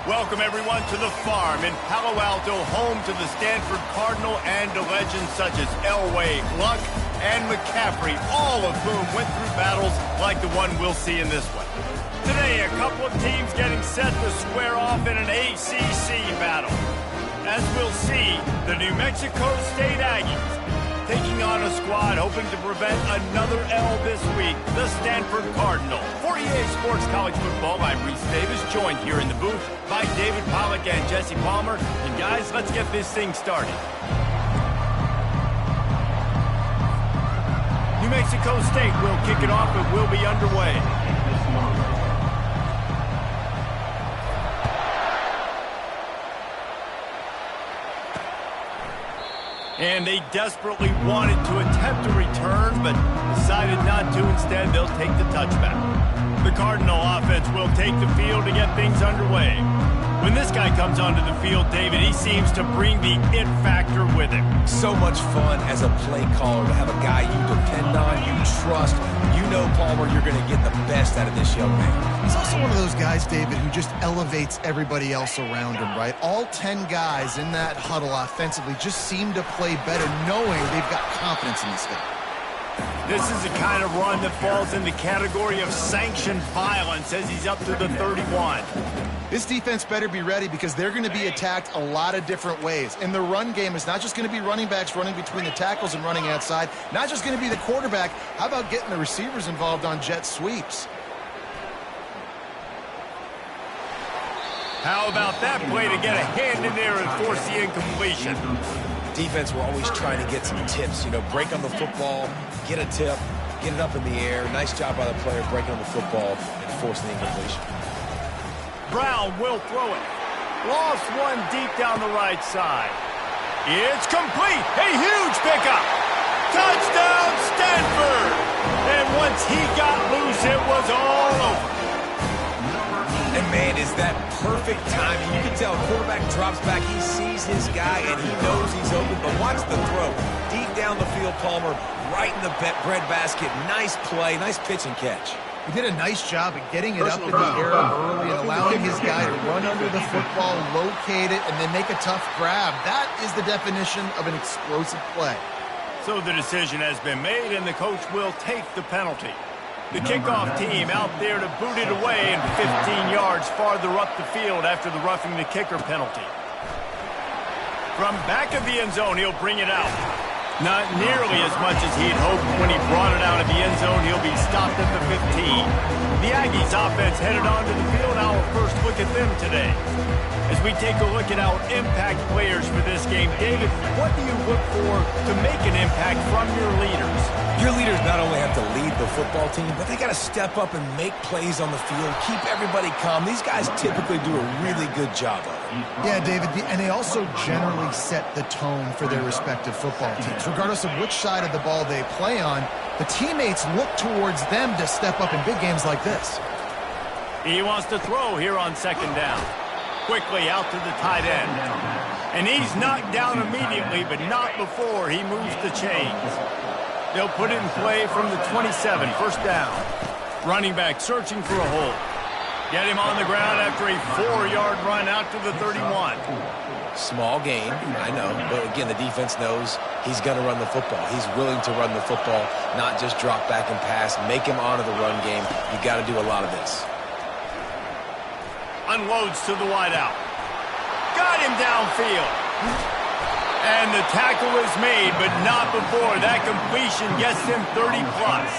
Welcome, everyone, to the farm in Palo Alto, home to the Stanford Cardinal and to legends such as Elway, Luck, and McCaffrey, all of whom went through battles like the one we'll see in this one. Today, a couple of teams getting set to square off in an ACC battle. As we'll see, the New Mexico State Aggies taking on a squad hoping to prevent another L this week, the Stanford Cardinal. For EA Sports College Football, I'm Reese Davis, joined here in the booth by David Pollack and Jesse Palmer. And guys, let's get this thing started. New Mexico State will kick it off and will be underway. And they desperately wanted to attempt a return, but decided not to. Instead, they'll take the touchback. The Cardinal offense will take the field to get things underway. When this guy comes onto the field, David, he seems to bring the it factor with him. So much fun as a play caller to have a guy you depend on, you trust. You know, Palmer, you're going to get the best out of this young man. He's also one of those guys, David, who just elevates everybody else around him, right? All 10 guys in that huddle offensively just seem to play better knowing they've got confidence in this guy. This is the kind of run that falls in the category of sanctioned violence as he's up to the 31. This defense better be ready because they're going to be attacked a lot of different ways. And the run game is not just going to be running backs running between the tackles and running outside, not just going to be the quarterback. How about getting the receivers involved on jet sweeps? How about that play to get a hand in there and force the incompletion? Defense, we're always trying to get some tips. You know, break on the football, get a tip, get it up in the air. Nice job by the player breaking on the football and forcing the incompletion. Brown will throw it. Lost one deep down the right side. It's complete. A huge pickup. Touchdown, Stanford. And once he got loose, it was all over. And, man, is that perfect timing. You can tell quarterback drops back. He sees his guy, and he knows he's open. But watch the throw. Deep down the field, Palmer, right in the breadbasket. Nice play, nice pitch and catch. He did a nice job at getting it up in the air early and allowing his guy to run under the football, locate it, and then make a tough grab. That is the definition of an explosive play. So the decision has been made, and the coach will take the penalty. The kickoff team out there to boot it away and 15 yards farther up the field after the roughing the kicker penalty. From back of the end zone, he'll bring it out. Not nearly as much as he'd hoped when he brought it out of the end zone. He'll be stopped at the 15. The Aggies offense headed onto the field. Our first look at them today. As we take a look at our impact players for this game, David, what do you look for to make an impact from your leaders? Your leaders not only have to lead the football team, but they got to step up and make plays on the field, keep everybody calm. These guys typically do a really good job of it. Yeah, David, and they also generally set the tone for their respective football teams. Regardless of which side of the ball they play on, the teammates look towards them to step up in big games like this. He wants to throw here on second down. Quickly out to the tight end. And he's knocked down immediately, but not before he moves the chains. They'll put it in play from the 27, first down. Running back searching for a hole. Get him on the ground after a 4-yard run out to the 31. Small gain, I know, but again, the defense knows he's going to run the football. He's willing to run the football, not just drop back and pass, make him honor the run game. You got to do a lot of this. Unloads to the wideout. Got him downfield. And the tackle is made, but not before that completion gets him 30-plus.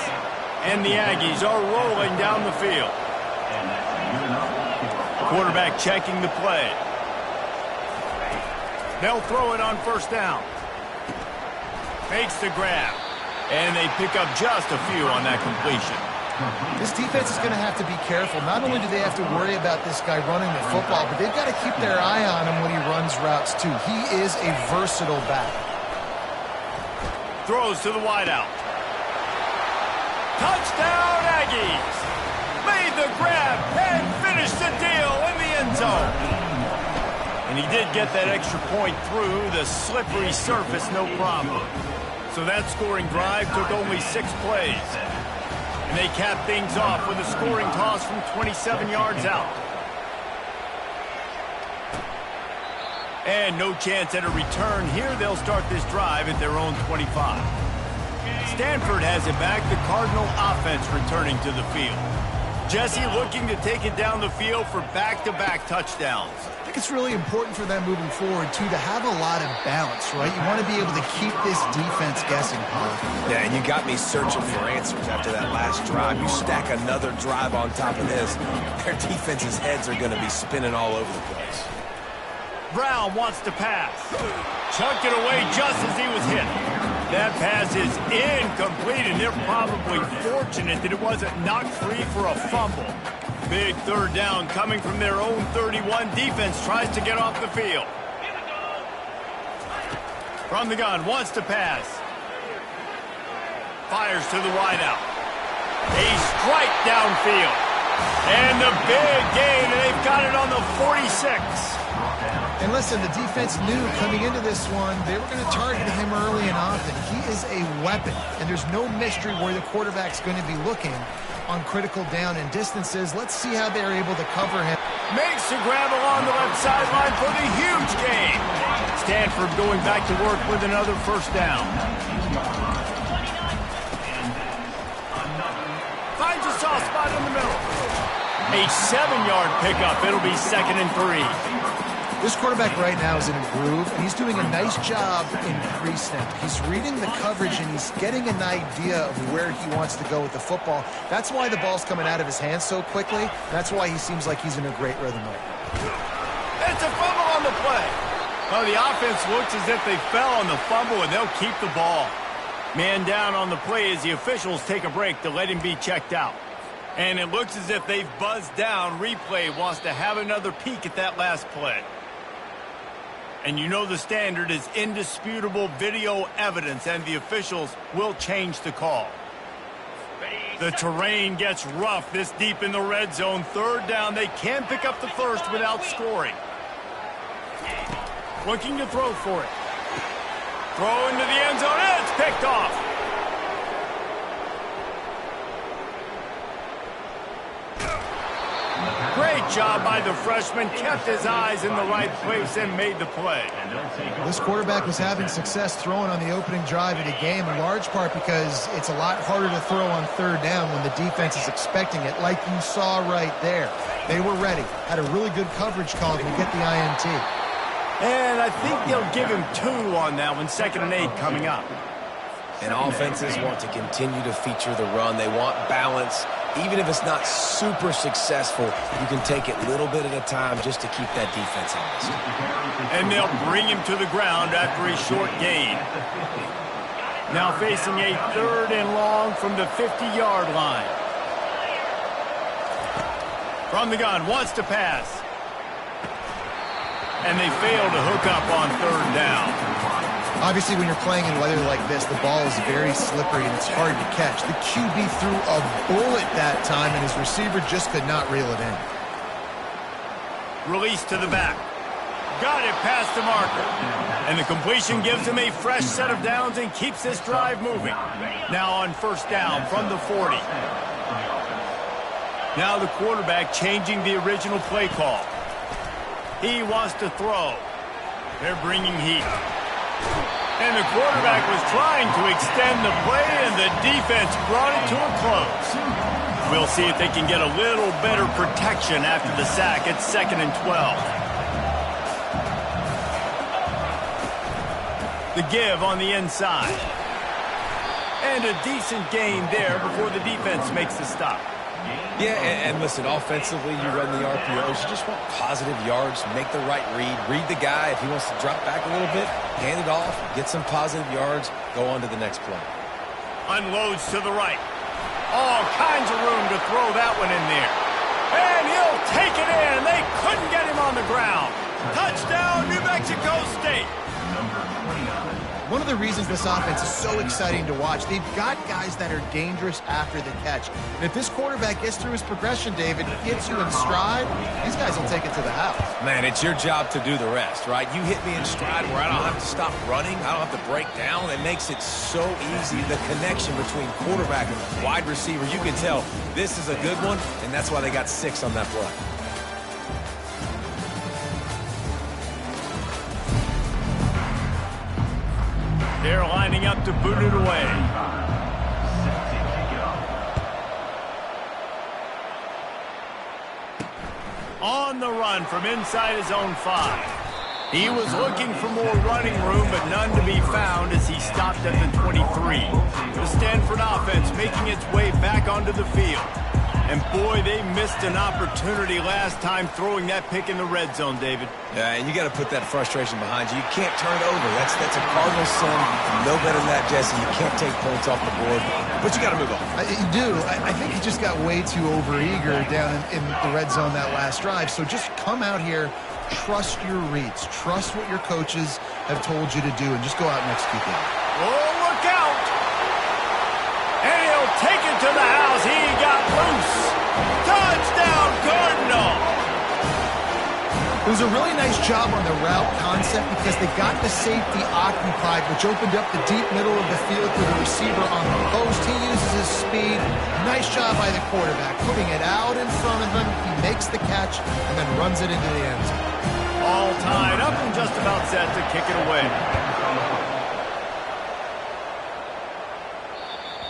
And the Aggies are rolling down the field. Quarterback checking the play. They'll throw it on first down. Makes the grab. And they pick up just a few on that completion. This defense is going to have to be careful. Not only do they have to worry about this guy running the football, but they've got to keep their eye on him when he runs routes too. He is a versatile back. Throws to the wideout. Touchdown, Aggies! Made the grab and finished the deal in the end zone. And he did get that extra point through the slippery surface, no problem. So that scoring drive took only 6 plays. And they cap things off with a scoring toss from 27 yards out. And no chance at a return here. They'll start this drive at their own 25. Stanford has it back. The Cardinal offense returning to the field. Jesse looking to take it down the field for back-to-back touchdowns. I think it's really important for them moving forward, too, to have a lot of balance, right? You want to be able to keep this defense guessing, Paul. Yeah, and you got me searching for answers after that last drive. You stack another drive on top of this, their defense's heads are going to be spinning all over the place. Brown wants to pass. Chucked it away just as he was hit. That pass is incomplete, and they're probably fortunate that it wasn't knocked free for a fumble. Big third down coming from their own 31. Defense tries to get off the field. From the gun, wants to pass. Fires to the wideout. A strike downfield. And the big gain, and they've got it on the 46. And listen, the defense knew coming into this one, they were going to target him early and often. He is a weapon, and there's no mystery where the quarterback's going to be looking on critical down and distances. Let's see how they're able to cover him. Makes the grab along the left sideline for the huge gain. Stanford going back to work with another first down. Finds a soft spot in the middle. A 7-yard pickup. It'll be 2nd and 3. This quarterback right now is in a groove, and he's doing a nice job in pre-snap. He's reading the coverage, and he's getting an idea of where he wants to go with the football. That's why the ball's coming out of his hands so quickly. That's why he seems like he's in a great rhythm right now. It's a fumble on the play. Oh, the offense looks as if they fell on the fumble, and they'll keep the ball. Man down on the play as the officials take a break to let him be checked out. And it looks as if they've buzzed down. Replay wants to have another peek at that last play. And you know the standard is indisputable video evidence, and the officials will change the call. The terrain gets rough this deep in the red zone. 3rd down. They can pick up the first without scoring. Looking to throw for it. Throw into the end zone. And it's picked off. Great job by the freshman. Kept his eyes in the right place and made the play. This quarterback was having success throwing on the opening drive of the game, in large part because it's a lot harder to throw on 3rd down when the defense is expecting it, like you saw right there. They were ready. Had a really good coverage call to get the INT. And I think they'll give him 2 on that one. 2nd and 8 coming up. And offenses want to continue to feature the run. They want balance. Even if it's not super successful, you can take it little bit at a time just to keep that defense honest. And they'll bring him to the ground after a short gain. Now facing a 3rd and long from the 50-yard line. From the gun, wants to pass. And they fail to hook up on 3rd down. Obviously, when you're playing in weather like this, the ball is very slippery and it's hard to catch. The QB threw a bullet that time, and his receiver just could not reel it in. Release to the back. Got it past the marker. And the completion gives him a fresh set of downs and keeps this drive moving. Now on 1st down from the 40. Now the quarterback changing the original play call. He wants to throw. They're bringing heat. And the quarterback was trying to extend the play, and the defense brought it to a close. We'll see if they can get a little better protection after the sack at 2nd and 12. The give on the inside. And a decent gain there before the defense makes the stop. Yeah, and listen, offensively, you run the RPOs. You just want positive yards, make the right read the guy. If he wants to drop back a little bit, hand it off, get some positive yards, go on to the next play. Unloads to the right. All kinds of room to throw that one in there. And he'll take it in. They couldn't get him on the ground. Touchdown, New Mexico State. One of the reasons this offense is so exciting to watch, they've got guys that are dangerous after the catch. And if this quarterback gets through his progression, David, gets you in stride, these guys will take it to the house. Man, it's your job to do the rest, right? You hit me in stride where I don't have to stop running. I don't have to break down. It makes it so easy. The connection between quarterback and wide receiver, you can tell this is a good one, and that's why they got 6 on that play. They're lining up to boot it away. On the run from inside his own 5. He was looking for more running room, but none to be found as he stopped at the 23. The Stanford offense making its way back onto the field. And boy, they missed an opportunity last time throwing that pick in the red zone, David. Yeah, and you got to put that frustration behind you. You can't turn it over. That's a Cardinal sin. No better than that, Jesse. You can't take points off the board, but you got to move on. You do. I think he just got way too overeager down in the red zone that last drive. So just come out here, trust your reads, trust what your coaches have told you to do, and just go out and execute that. Oh, look out! And he'll take it to the house. He got loose. Touchdown, Cardinal! It was a really nice job on the route concept because they got the safety occupied, which opened up the deep middle of the field for the receiver on the post. He uses his speed. Nice job by the quarterback, putting it out in front of him. He makes the catch and then runs it into the end zone. All tied up and just about set to kick it away.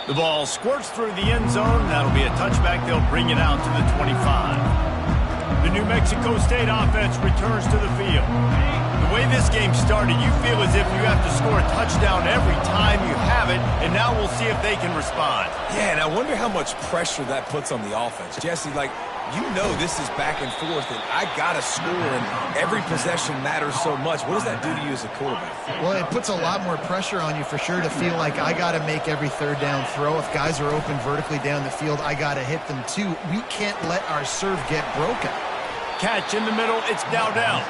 The ball squirts through the end zone. That'll be a touchback. They'll bring it out to the 25. The New Mexico State offense returns to the field. The way this game started, you feel as if you have to score a touchdown every time you have it, and now we'll see if they can respond. Yeah, and I wonder how much pressure that puts on the offense. Jesse, you know this is back and forth, and I got to score, and every possession matters so much. What does that do to you as a quarterback? Well, it puts a lot more pressure on you for sure to feel like I got to make every third down throw. If guys are open vertically down the field, I got to hit them too. We can't let our serve get broken. Catch in the middle, it's now down.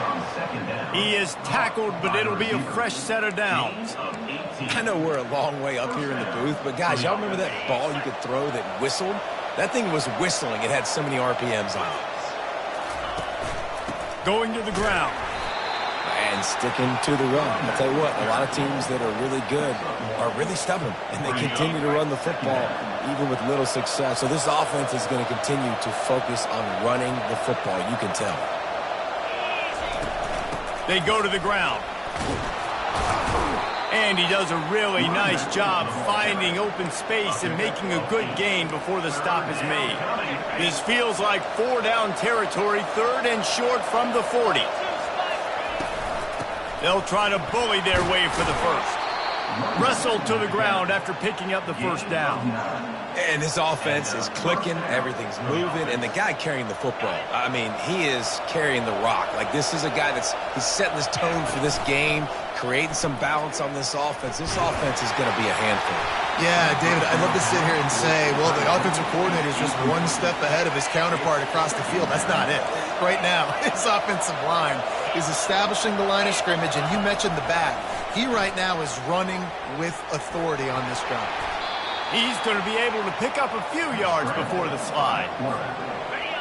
He is tackled, but it'll be a fresh set of downs. I know we're a long way up here in the booth, but guys, y'all remember that ball you could throw that whistled? That thing was whistling. It had so many RPMs on it. Going to the ground. And sticking to the run. I'll tell you what, a lot of teams that are really good are really stubborn, and they continue to run the football even with little success. So this offense is going to continue to focus on running the football. You can tell. They go to the ground. And he does a really nice job finding open space and making a good gain before the stop is made. This feels like 4-down territory, 3rd and short from the 40. They'll try to bully their way for the first. Wrestled to the ground after picking up the first down. And this offense is clicking, everything's moving, and the guy carrying the football, I mean, he is carrying the rock. Like, this is a guy he's setting this tone for this game, creating some balance on this offense. This offense is going to be a handful. Yeah, David, I'd love to sit here and say, well, the offensive coordinator is just one step ahead of his counterpart across the field. That's not it. Right now, his offensive line is establishing the line of scrimmage, and you mentioned the back. He right now is running with authority on this drive. He's going to be able to pick up a few yards before the slide.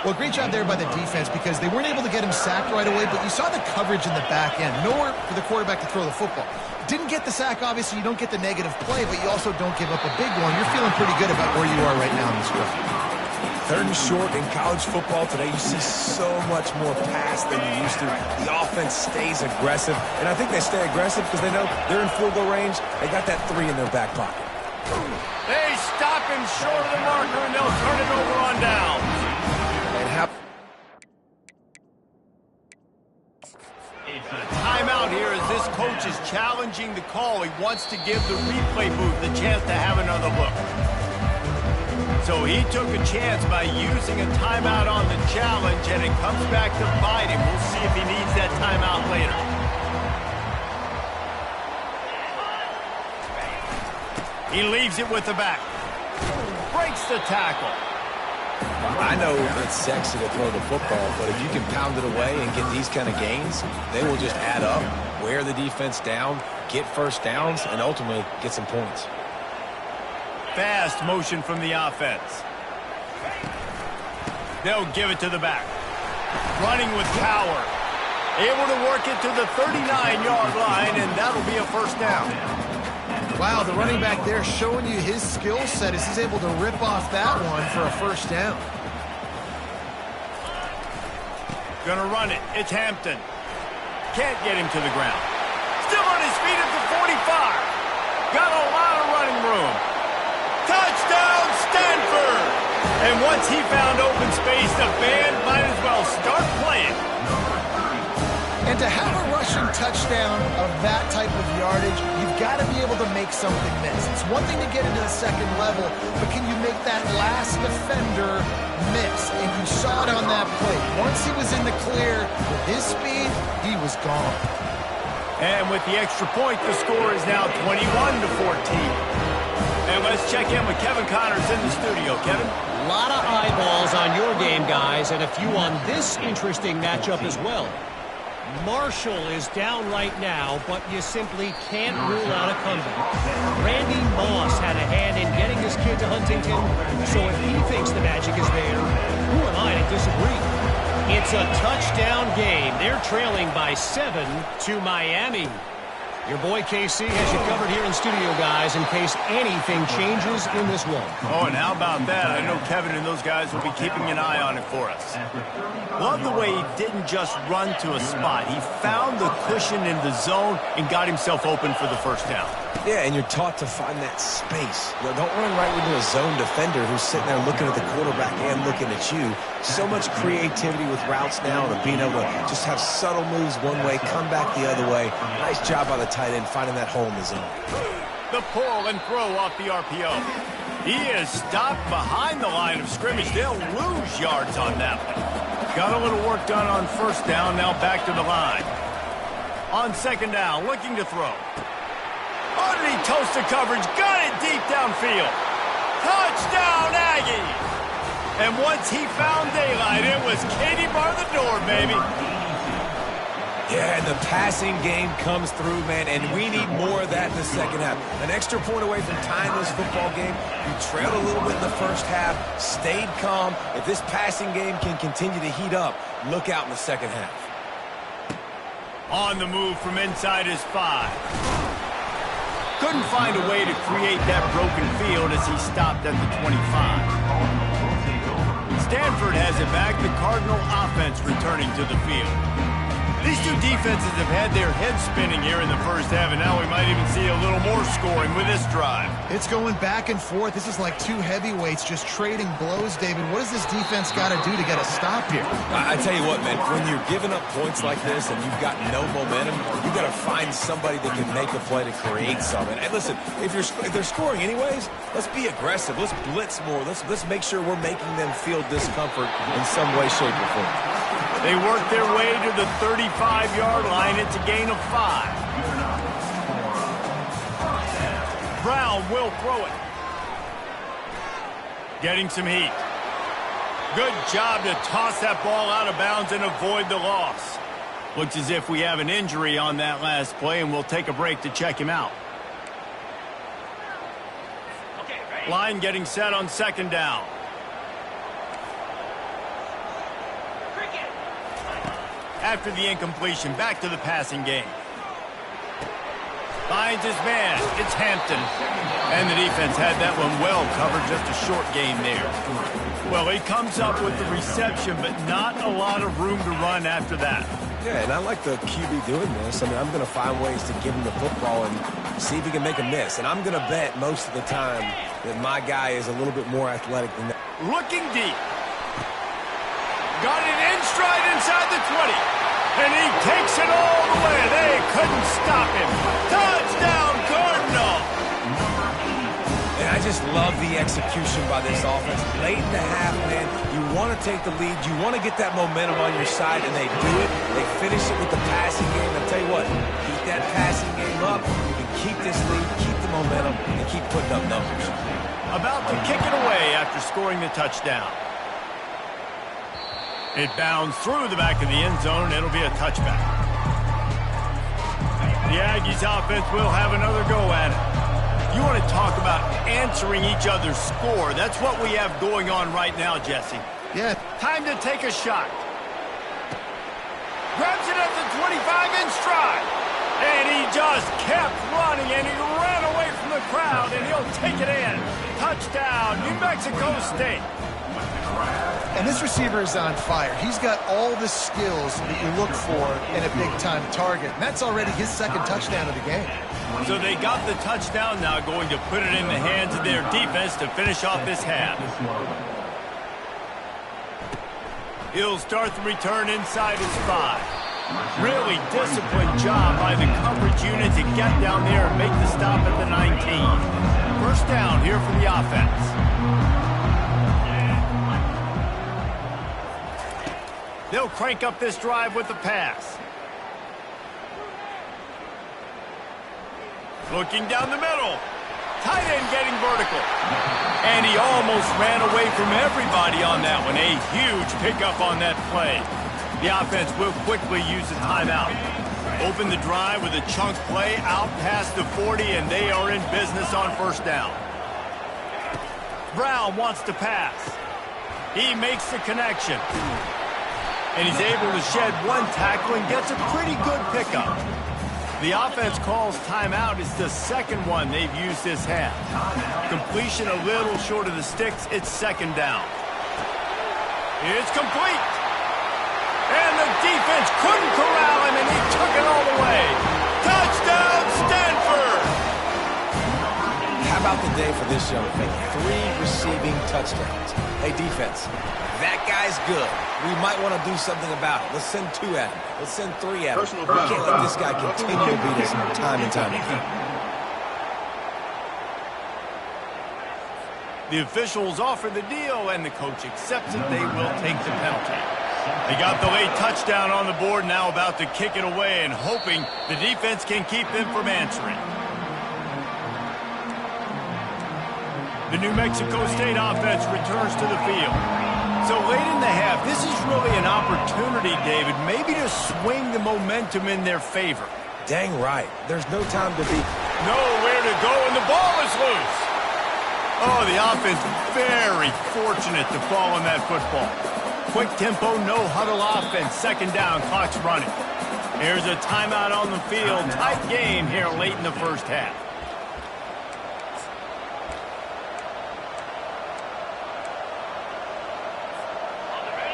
Well, great job there by the defense because they weren't able to get him sacked right away, but you saw the coverage in the back end. Nowhere for the quarterback to throw the football. Didn't get the sack, obviously. You don't get the negative play, but you also don't give up a big one. You're feeling pretty good about where you are right now in this drive. 3rd and short in college football today, you see so much more pass than you used to. The offense stays aggressive, and I think they stay aggressive because they know they're in field goal range. They got that 3 in their back pocket. They stop him short of the marker, and they'll turn it over on down. And how... Timeout here as this coach is challenging the call. He wants to give the replay booth the chance to have another look. So he took a chance by using a timeout on the challenge, and it comes back to bite him. We'll see if he needs that timeout later. He leaves it with the back. Breaks the tackle. I know it's sexy to throw the football, but if you can pound it away and get these kind of gains, they will just add up, wear the defense down, get first downs, and ultimately get some points. Fast motion from the offense. They'll give it to the back. Running with power. Able to work it to the 39-yard line, and that'll be a first down. Wow, the running back there showing you his skill set as he's able to rip off that one for a first down. Gonna run it. It's Hampton. Can't get him to the ground. Still on his feet at the 45. got a lot of running room. Touchdown, Stanford! And once he found open space, the band might as well start playing. And to have a rushing touchdown of that type of yardage, you've got to be able to make something miss. It's one thing to get into the second level, but can you make that last defender miss? And you saw it on that play. Once he was in the clear with his speed, he was gone. And with the extra point, the score is now 21-14. And let's check in with Kevin Connors in the studio. Kevin? A lot of eyeballs on your game, guys, and a few on this interesting matchup as well. Marshall is down right now, but you simply can't rule out a comeback. Randy Moss had a hand in getting this kid to Huntington, so if he thinks the magic is there, who am I to disagree? It's a touchdown game. They're trailing by 7 to Miami. Your boy KC has you covered here in studio, guys, in case anything changes in this one. Oh, and how about that? I know Kevin and those guys will be keeping an eye on it for us. Love the way he didn't just run to a spot. He found the cushion in the zone and got himself open for the first down. Yeah, and you're taught to find that space. You know, don't run right into a zone defender who's sitting there looking at the quarterback and looking at you. So much creativity with routes now and being able to just have subtle moves one way, come back the other way. Nice job by the tight end finding that hole in the zone. The pull and throw off the RPO. He is stopped behind the line of scrimmage. They'll lose yards on that one. Got a little work done on first down, now back to the line. On second down, looking to throw. Underneath toasted coverage, got it deep downfield. Touchdown, Aggies! And once he found daylight, it was Katie bar the door, baby. Yeah, and the passing game comes through, man, and we need more of that in the second half. An extra point away from tying this football game. You trailed a little bit in the first half, stayed calm. If this passing game can continue to heat up, look out in the second half. On the move from inside his 5. Couldn't find a way to create that broken field as he stopped at the 25. Stanford has it back. The Cardinal offense returning to the field. These two defenses have had their heads spinning here in the first half, and now we might even see a little more scoring with this drive. It's going back and forth. This is like two heavyweights just trading blows, David. What does this defense got to do to get a stop here? I tell you what, man, when you're giving up points like this and you've got no momentum, you got to find somebody that can make a play to create something. And listen, if they're scoring anyways, let's be aggressive. Let's blitz more. Let's make sure we're making them feel discomfort in some way, shape, or form. They work their way to the 35-yard line. It's a gain of 5. Brown will throw it. Getting some heat. Good job to toss that ball out of bounds and avoid the loss. Looks as if we have an injury on that last play, and we'll take a break to check him out. Line getting set on second down. After the incompletion, back to the passing game. Finds his man. It's Hampton. And the defense had that one well covered, just a short game there. Well, he comes up with the reception, but not a lot of room to run after that. Yeah, and I like the QB doing this. I mean, I'm going to find ways to give him the football and see if he can make a miss. And I'm going to bet most of the time that my guy is a little bit more athletic than that. Looking deep. Got it in stride inside the 20. And he takes it all the way. They couldn't stop him. Touchdown, Cardinal. And I just love the execution by this offense. Late in the half, man, you want to take the lead. You want to get that momentum on your side, and they do it. They finish it with the passing game. I'll tell you what, keep that passing game up. You can keep this lead, keep the momentum, and keep putting up numbers. About to kick it away after scoring the touchdown. It bounds through the back of the end zone, and it'll be a touchback. The Aggies offense will have another go at it. You want to talk about answering each other's score. That's what we have going on right now, Jesse. Yeah. Time to take a shot. Grabs it at the 25 in stride. And he just kept running, and he ran away from the crowd, and he'll take it in. Touchdown, New Mexico State. And this receiver is on fire. He's got all the skills that you look for in a big-time target. And that's already his second touchdown of the game. So they got the touchdown, now going to put it in the hands of their defense to finish off this half. He'll start the return inside his 5. Really disciplined job by the coverage unit to get down there and make the stop at the 19. First down here for the offense. They'll crank up this drive with the pass. Looking down the middle. Tight end getting vertical. And he almost ran away from everybody on that one. A huge pickup on that play. The offense will quickly use the timeout. Open the drive with a chunk play out past the 40, and they are in business on first down. Brown wants to pass. He makes the connection. And he's able to shed one tackle and gets a pretty good pickup. The offense calls timeout. It's the second one they've used this half. Completion a little short of the sticks. It's second down. It's complete. And the defense couldn't corral him, and he took it all the way. Touchdown, Stanford! How about the day for this young man? 3 receiving touchdowns. Hey, defense, that guy's good. We might want to do something about it. Let's send 2 at him. Let's send 3 at him. We can't let this guy continue to beat us time and time again. The officials offer the deal, and the coach accepts it. They will take the penalty. They got the late touchdown on the board, now about to kick it away and hoping the defense can keep them from answering. The New Mexico State offense returns to the field. So late in the half, this is really an opportunity, David, maybe to swing the momentum in their favor. Dang right. There's no time to be. Nowhere to go, and the ball is loose. Oh, the offense very fortunate to fall on that football. Quick tempo, no huddle offense. Second down, clock's running. Here's a timeout on the field. Tight game here late in the first half.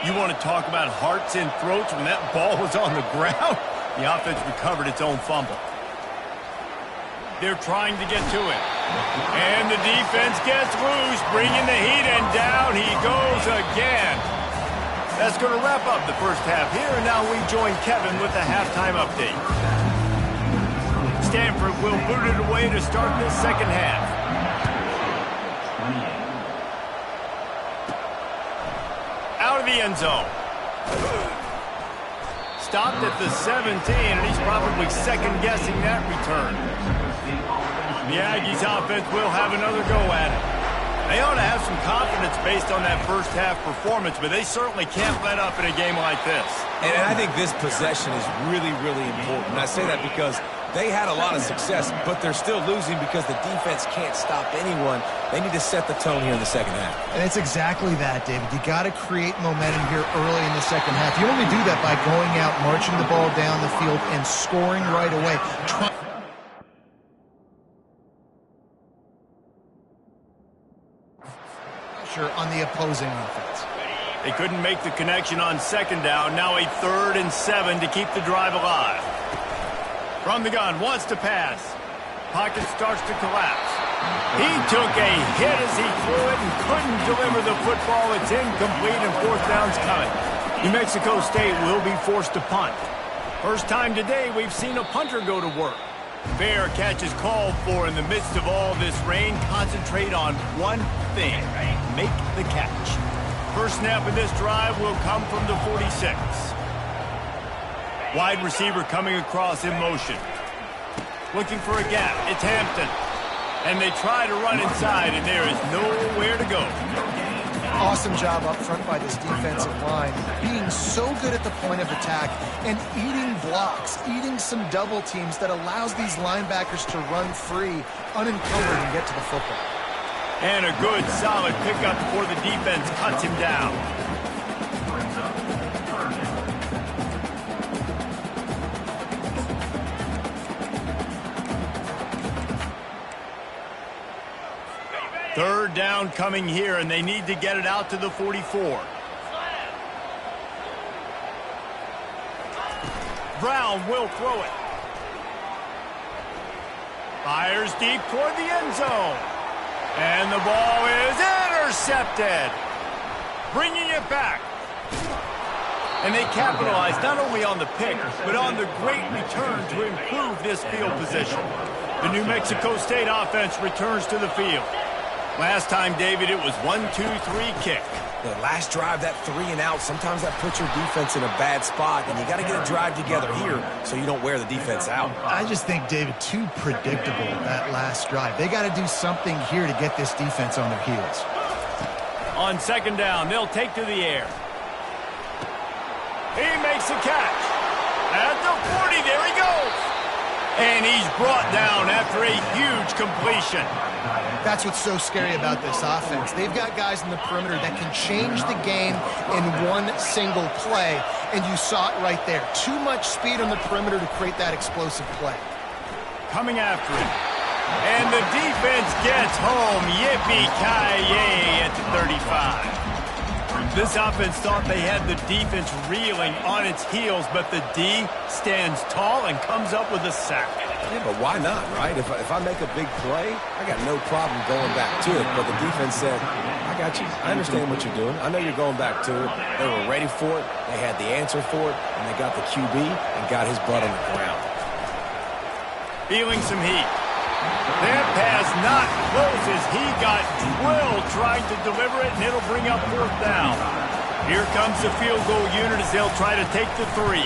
You want to talk about hearts and throats when that ball was on the ground? The offense recovered its own fumble. They're trying to get to it. And the defense gets loose, bringing the heat, and down he goes again. That's going to wrap up the first half here, and now we join Kevin with the halftime update. Stanford will boot it away to start this second half. Out of the end zone. Stopped at the 17, and he's probably second-guessing that return. The Aggies offense will have another go at it. They ought to have some confidence based on that first half performance, but they certainly can't let up in a game like this. And I think this possession is really, really important. And I say that because they had a lot of success, but they're still losing because the defense can't stop anyone. They need to set the tone here in the second half. And it's exactly that, David. You got to create momentum here early in the second half. You only do that by going out, marching the ball down the field, and scoring right away. On the opposing offense. They couldn't make the connection on second down. Now a 3rd and 7 to keep the drive alive. From the gun, wants to pass. Pocket starts to collapse. He took a hit as he threw it and couldn't deliver the football. It's incomplete and 4th down's coming. New Mexico State will be forced to punt. First time today we've seen a punter go to work. Fair catch is called for in the midst of all this rain. Concentrate on one thing. Make the catch. First snap of this drive will come from the 46. Wide receiver coming across in motion. Looking for a gap. It's Hampton. And they try to run inside, and there is nowhere to go. Awesome job up front by this defensive line, being so good at the point of attack and eating blocks, eating some double teams that allows these linebackers to run free, unencumbered, and get to the football. And a good, solid pickup before the defense cuts him down. Third down coming here, and they need to get it out to the 44. Brown will throw it. Fires deep toward the end zone. And the ball is intercepted. Bringing it back. And they capitalize not only on the pick, but on the great return to improve this field position. The New Mexico State offense returns to the field. Last time, David, it was 1-2-3 kick. The last drive, that 3 and out, sometimes that puts your defense in a bad spot, and you got to get a drive together here so you don't wear the defense out. I just think, David, too predictable that last drive. They got to do something here to get this defense on their heels. On second down, they'll take to the air. He makes a catch. At the 40, there he goes. And he's brought down after a huge completion. That's what's so scary about this offense. They've got guys in the perimeter that can change the game in one single play, and you saw it right there. Too much speed on the perimeter to create that explosive play. Coming after him. And the defense gets home. Yippee-ki-yay at the 35. This offense thought they had the defense reeling on its heels, but the D stands tall and comes up with a sack. Yeah, but why not, right? If I make a big play, I got no problem going back to it. But the defense said, I got you. I understand what you're doing. I know you're going back to it. They were ready for it. They had the answer for it. And they got the QB and got his butt on the ground. Feeling some heat. That pass not close as he got drilled trying to deliver it, and it'll bring up fourth down. Here comes the field goal unit as they'll try to take the 3.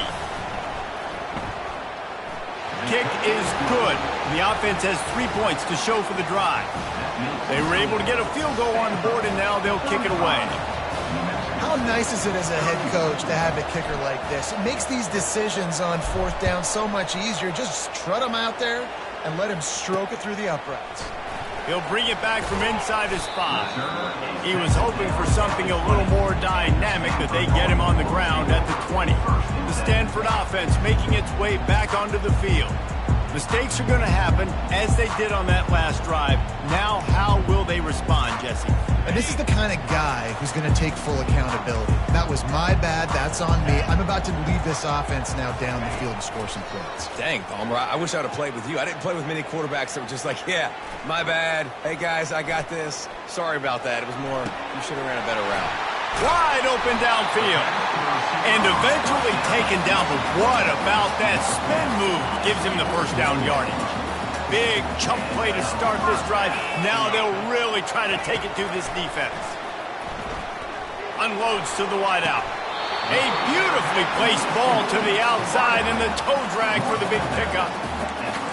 Kick is good. The offense has 3 points to show for the drive. They were able to get a field goal on board, and now they'll kick it away. How nice is it as a head coach to have a kicker like this? It makes these decisions on fourth down so much easier. Just strut him out there and let him stroke it through the uprights. He'll bring it back from inside his 5. He was hoping for something a little more dynamic, but they get him on the ground at the 20. The Stanford offense making its way back onto the field. Mistakes are going to happen, as they did on that last drive. Now, how will they respond, Jesse? And this is the kind of guy who's going to take full accountability. That was my bad. That's on me. I'm about to lead this offense now down the field and score some points. Dang, Palmer, I wish I would have played with you. I didn't play with many quarterbacks that were just like, yeah, my bad. Hey, guys, I got this. Sorry about that. It was more, you should have ran a better route. Wide open downfield. And eventually taken down, but what about that spin move? Gives him the first down yardage. Big chunk play to start this drive. Now they'll really try to take it to this defense. Unloads to the wideout. A beautifully placed ball to the outside and the toe drag for the big pickup.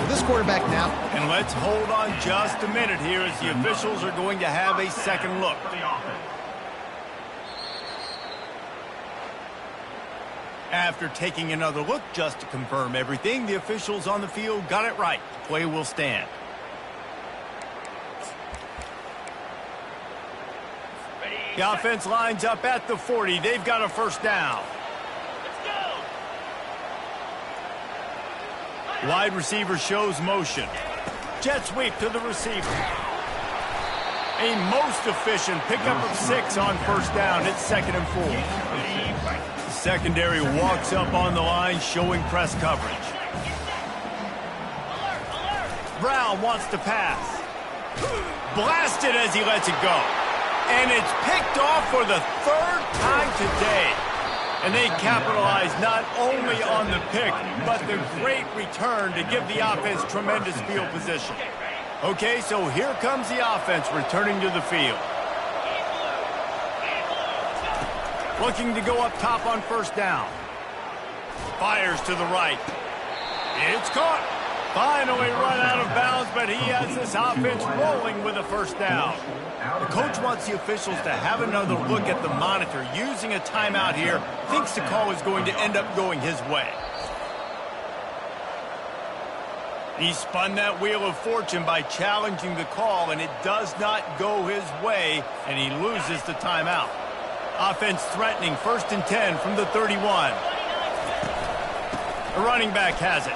This quarterback now. And let's hold on just a minute here as the officials are going to have a second look. After taking another look just to confirm everything, the officials on the field got it right. Play will stand. The offense lines up at the 40. They've got a first down. Wide receiver shows motion. Jet sweep to the receiver. A most efficient pickup of 6 on first down. It's 2nd and 4. Secondary walks up on the line, showing press coverage. Brown wants to pass. Blasted as he lets it go. And it's picked off for the 3rd time today. And they capitalize not only on the pick, but the great return to give the offense tremendous field position. Okay, so here comes the offense returning to the field. Looking to go up top on first down. Fires to the right. It's caught. Finally run out of bounds, but he has this offense rolling with a first down. The coach wants the officials to have another look at the monitor. Using a timeout here, thinks the call is going to end up going his way. He spun that wheel of fortune by challenging the call, and it does not go his way, and he loses the timeout. Offense threatening, 1st and 10 from the 31. The running back has it.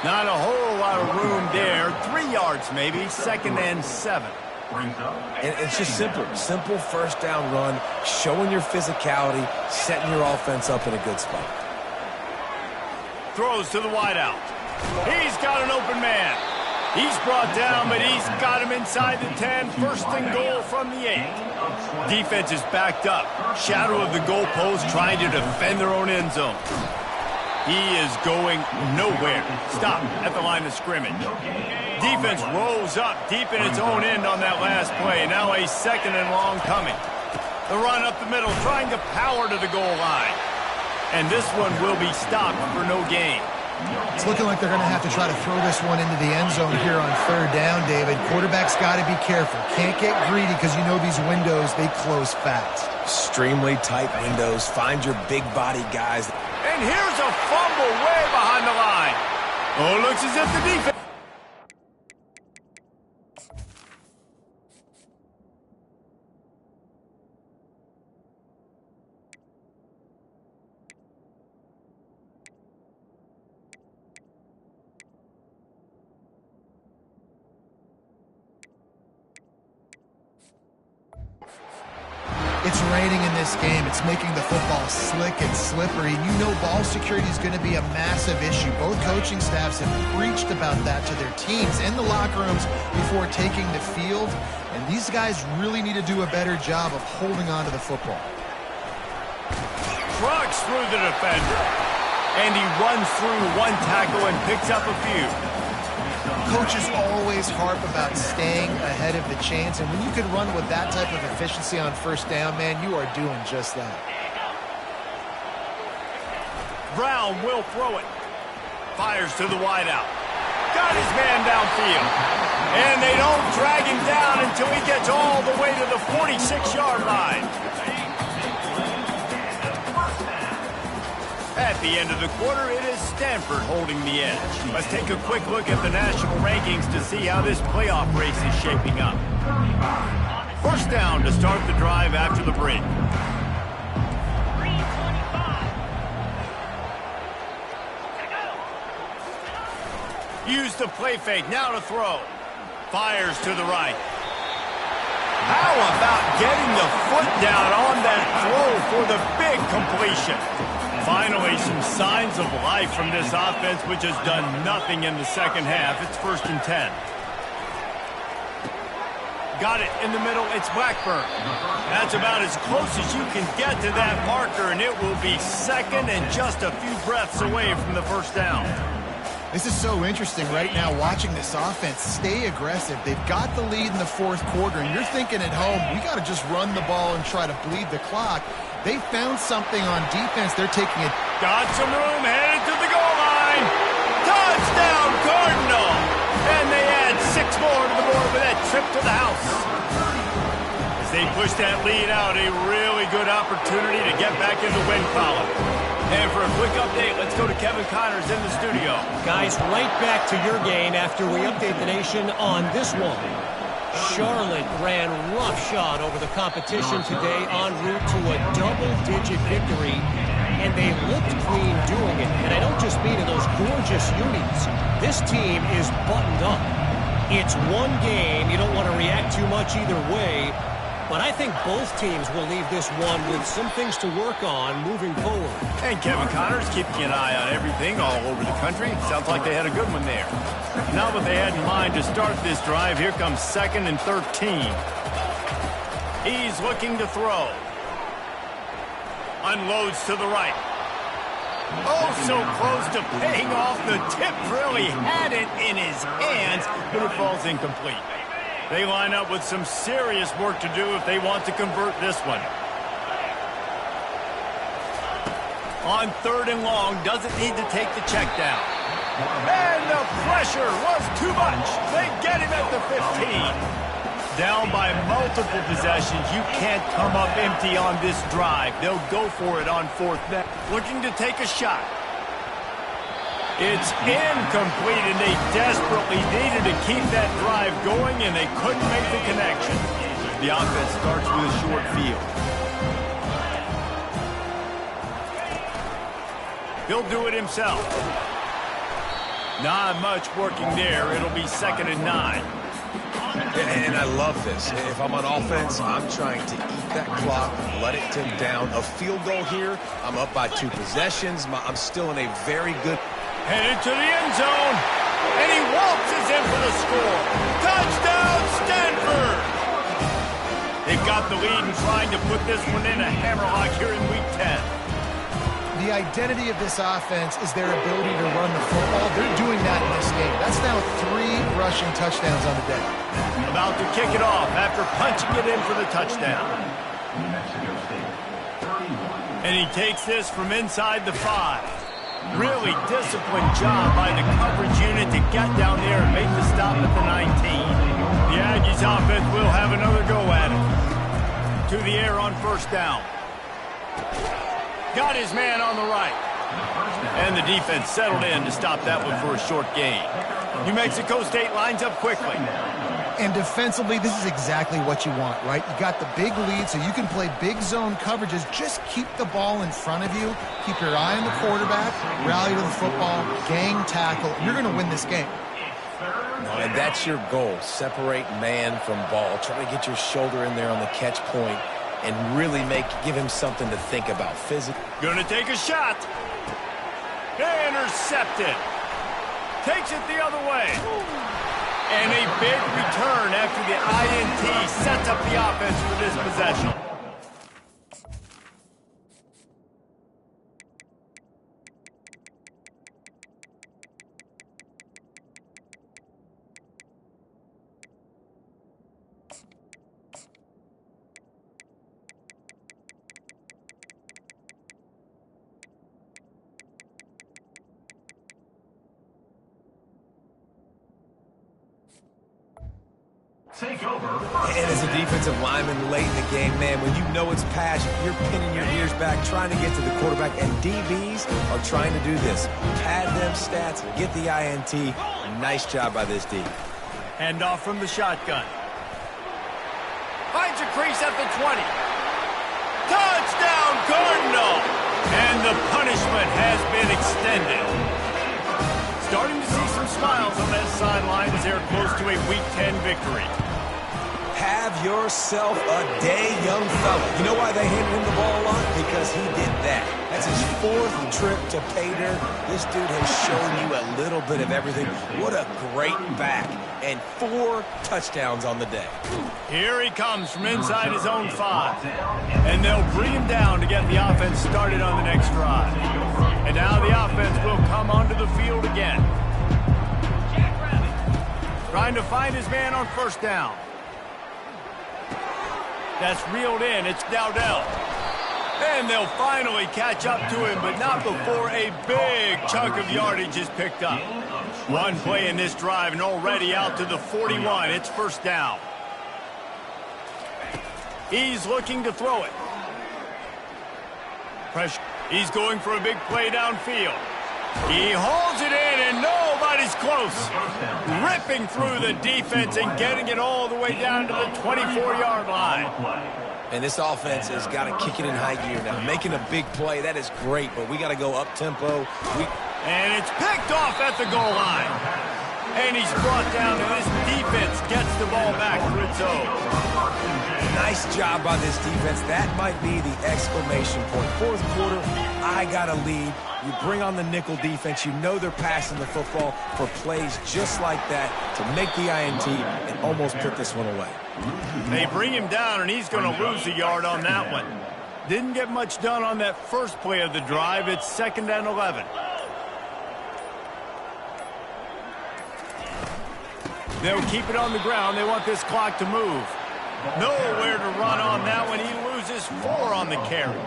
Not a whole lot of room there. 3 yards maybe, 2nd and 7. And it's just simple first down run, showing your physicality, setting your offense up in a good spot. Throws to the wideout. He's got an open man. He's brought down, but he's got him inside the 10. First and goal from the 8. Defense is backed up. Shadow of the goalpost trying to defend their own end zone. He is going nowhere. Stop at the line of scrimmage. Defense rolls up deep in its own end on that last play. Now a second and long coming. The run up the middle, trying to power to the goal line. And this one will be stopped for no gain. It's looking like they're going to have to try to throw this one into the end zone here on third down, David. Quarterback's got to be careful. Can't get greedy because you know these windows, they close fast. Extremely tight windows. Find your big body guys. And here's a fumble way behind the line. Oh, looks as if the defense... It's raining in this game. It's making the football slick and slippery. You know ball security is going to be a massive issue. Both coaching staffs have preached about that to their teams in the locker rooms before taking the field. And these guys really need to do a better job of holding on to the football. Trucks through the defender. And he runs through one tackle and picks up a few. Coaches always harp about staying ahead of the chains, and when you can run with that type of efficiency on first down, man, you are doing just that. Brown will throw it. Fires to the wideout. Got his man downfield. And they don't drag him down until he gets all the way to the 46-yard line. At the end of the quarter, it is Stamford holding the edge. Let's take a quick look at the national rankings to see how this playoff race is shaping up. First down to start the drive after the break. Use the play fake, now to throw. Fires to the right. How about getting the foot down on that throw for the big completion? Finally, some signs of life from this offense, which has done nothing in the second half. It's 1st and 10. Got it in the middle. It's Blackburn. That's about as close as you can get to that marker, and it will be second and just a few breaths away from the first down. This is so interesting right now watching this offense stay aggressive. They've got the lead in the fourth quarter, and you're thinking at home, we got to just run the ball and try to bleed the clock. They found something on defense. They're taking it. Got some room, headed to the goal line. Touchdown, Cardinal! And they add 6 more to the board with that trip to the house. As they push that lead out, a really good opportunity to get back in the win column. And for a quick update, let's go to Kevin Connors in the studio. Guys, right back to your game after we update the nation on this one. Charlotte ran roughshod over the competition today en route to a double-digit victory, and they looked clean doing it. And I don't just mean in those gorgeous unis. This team is buttoned up. It's one game. You don't want to react too much either way, but I think both teams will leave this one with some things to work on moving forward. And Kevin Connors keeping an eye on everything all over the country. Sounds like they had a good one there. Now what they had in mind to start this drive, here comes 2nd and 13. He's looking to throw. Unloads to the right. Oh, so close to paying off. The tip really had it in his hands, but it falls incomplete. They line up with some serious work to do if they want to convert this one. On 3rd and long, doesn't need to take the check down. And the pressure was too much. They get him at the 15. Down by multiple possessions. You can't come up empty on this drive. They'll go for it on 4th down. Looking to take a shot. It's incomplete, and they desperately needed to keep that drive going, and they couldn't make the connection. The offense starts with a short field. He'll do it himself. Not much working there. It'll be 2nd and 9. And I love this. If I'm on offense, I'm trying to eat that clock, let it tick down. A field goal here, I'm up by 2 possessions. I'm still in a very good... Headed to the end zone. And he waltzes in for the score. Touchdown, Stanford! They've got the lead and trying to put this one in a hammerlock here in Week 10. The identity of this offense is their ability to run the football. They're doing that in this game. That's now 3 rushing touchdowns on the day. About to kick it off after punching it in for the touchdown. And he takes this from inside the 5. Really disciplined job by the coverage unit to get down there and make the stop at the 19. The Aggies offense will have another go at it. To the air on first down. Got his man on the right. And the defense settled in to stop that one for a short gain. New Mexico State lines up quickly. And defensively, this is exactly what you want, right? You got the big lead, so you can play big zone coverages. Just keep the ball in front of you. Keep your eye on the quarterback. Rally to the football. Gang tackle. You're going to win this game. And that's your goal. Separate man from ball. Try to get your shoulder in there on the catch point and really give him something to think about. Going to take a shot. Intercepted. Takes it the other way. And a big return after the INT sets up the offense for this possession. And as a defensive lineman late in the game, man, when you know it's passion, you're pinning your ears back, trying to get to the quarterback, and DBs are trying to do this. Pad them stats, get the INT. Nice job by this D. Hand off from the shotgun. Finds a crease at the 20. Touchdown, Cardinal! And the punishment has been extended. Starting to see some smiles on that sideline as they're close to a Week 10 victory. Have yourself a day, young fella. You know why they handed him the ball a lot? Because he did that. That's his 4th trip to pay dirt. This dude has shown you a little bit of everything. What a great back. And 4 touchdowns on the day. Here he comes from inside his own 5. And they'll bring him down to get the offense started on the next drive. And now the offense will come onto the field again. Trying to find his man on first down. That's reeled in. It's Dowdell. And they'll finally catch up to him, but not before a big chunk of yardage is picked up. One play in this drive and already out to the 41. It's first down. He's looking to throw it. Pressure. He's going for a big play downfield. He holds it in, and nobody's close. Ripping through the defense and getting it all the way down to the 24-yard line. And this offense has got to kick it in high gear now. Making a big play, that is great, but we got to go up-tempo. And it's picked off at the goal line. And he's brought down, and this defense gets the ball back for its own. Nice job by this defense. That might be the exclamation point. 4th quarter, I got a lead. You bring on the nickel defense. You know they're passing the football for plays just like that to make the INT and almost put this one away. They bring him down, and he's going to lose a yard on that one. Didn't get much done on that first play of the drive. It's 2nd and 11. They'll keep it on the ground. They want this clock to move. Nowhere to run on that one. He loses 4 on the carry.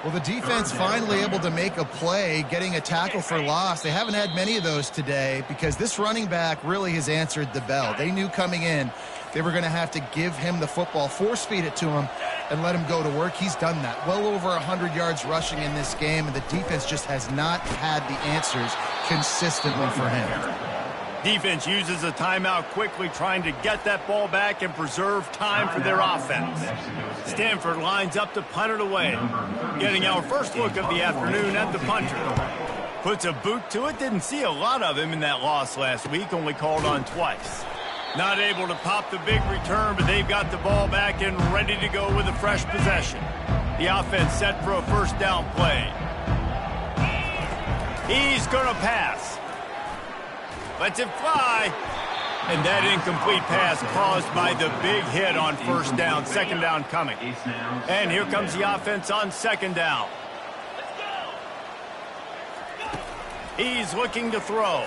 Well, the defense finally able to make a play, getting a tackle for loss. They haven't had many of those today because this running back really has answered the bell. They knew coming in they were going to have to give him the football, force-feed it to him, and let him go to work. He's done that. Well over 100 yards rushing in this game, and the defense just has not had the answers consistently for him. Defense uses a timeout quickly, trying to get that ball back and preserve time for their offense. Stanford lines up to punt it away. Getting our first look of the afternoon at the punter. Puts a boot to it. Didn't see a lot of him in that loss last week, only called on twice. Not able to pop the big return, but they've got the ball back and ready to go with a fresh possession. The offense set for a first down play. He's going to pass. Lets it fly. And that incomplete pass caused by the big hit on first down. Second down coming. And here comes the offense on second down. He's looking to throw.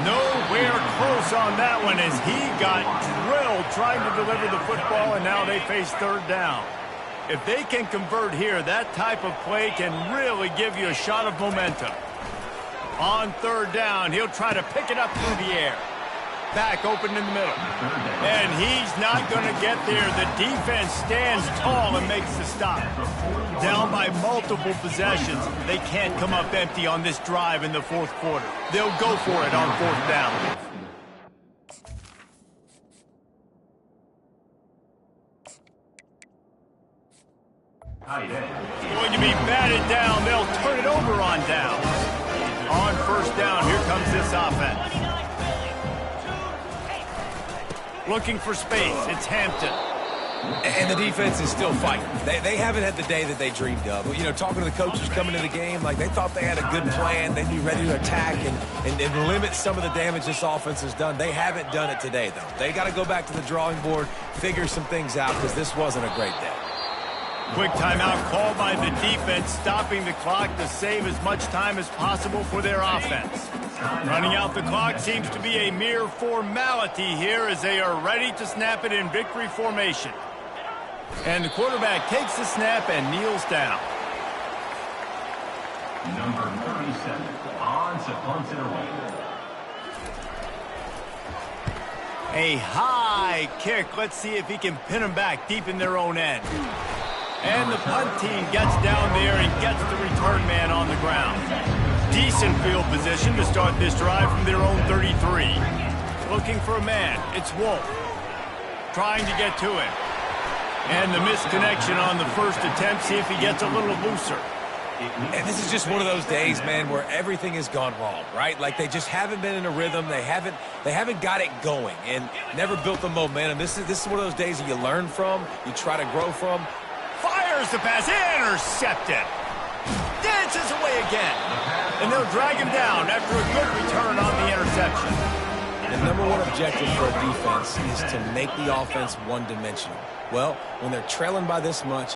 Nowhere close on that one as he got drilled trying to deliver the football, and now they face third down. If they can convert here, that type of play can really give you a shot of momentum. On third down, he'll try to pick it up through the air. Back open in the middle. And he's not going to get there. The defense stands tall and makes the stop. Down by multiple possessions. They can't come up empty on this drive in the fourth quarter. They'll go for it on fourth down. Going to be batted down. They'll turn it over on down. On first down, here comes this offense. Looking for space. It's Hampton. And the defense is still fighting. They haven't had the day that they dreamed of. You know, talking to the coaches coming to the game, like they thought they had a good plan. They'd be ready to attack and limit some of the damage this offense has done. They haven't done it today, though. They got to go back to the drawing board, figure some things out, because this wasn't a great day. Quick timeout called by the defense, stopping the clock to save as much time as possible for their offense. Running out the clock seems to be a mere formality here as they are ready to snap it in victory formation. And the quarterback takes the snap and kneels down. Number 37, on to punt it away. A high kick. Let's see if he can pin them back deep in their own end. And the punt team gets down there and gets the return man on the ground. Decent field position to start this drive from their own 33. Looking for a man. It's Wolf. Trying to get to him. And the misconnection on the first attempt. See if he gets a little looser. And this is just one of those days, man, where everything has gone wrong, right? Like they just haven't been in a rhythm. They haven't got it going and never built the momentum. This is one of those days that you learn from, you try to grow from. Fires the pass, intercepted. Dances away again. And they'll drag him down after a good return on the interception. The number one objective for a defense is to make the offense one-dimensional. Well, when they're trailing by this much,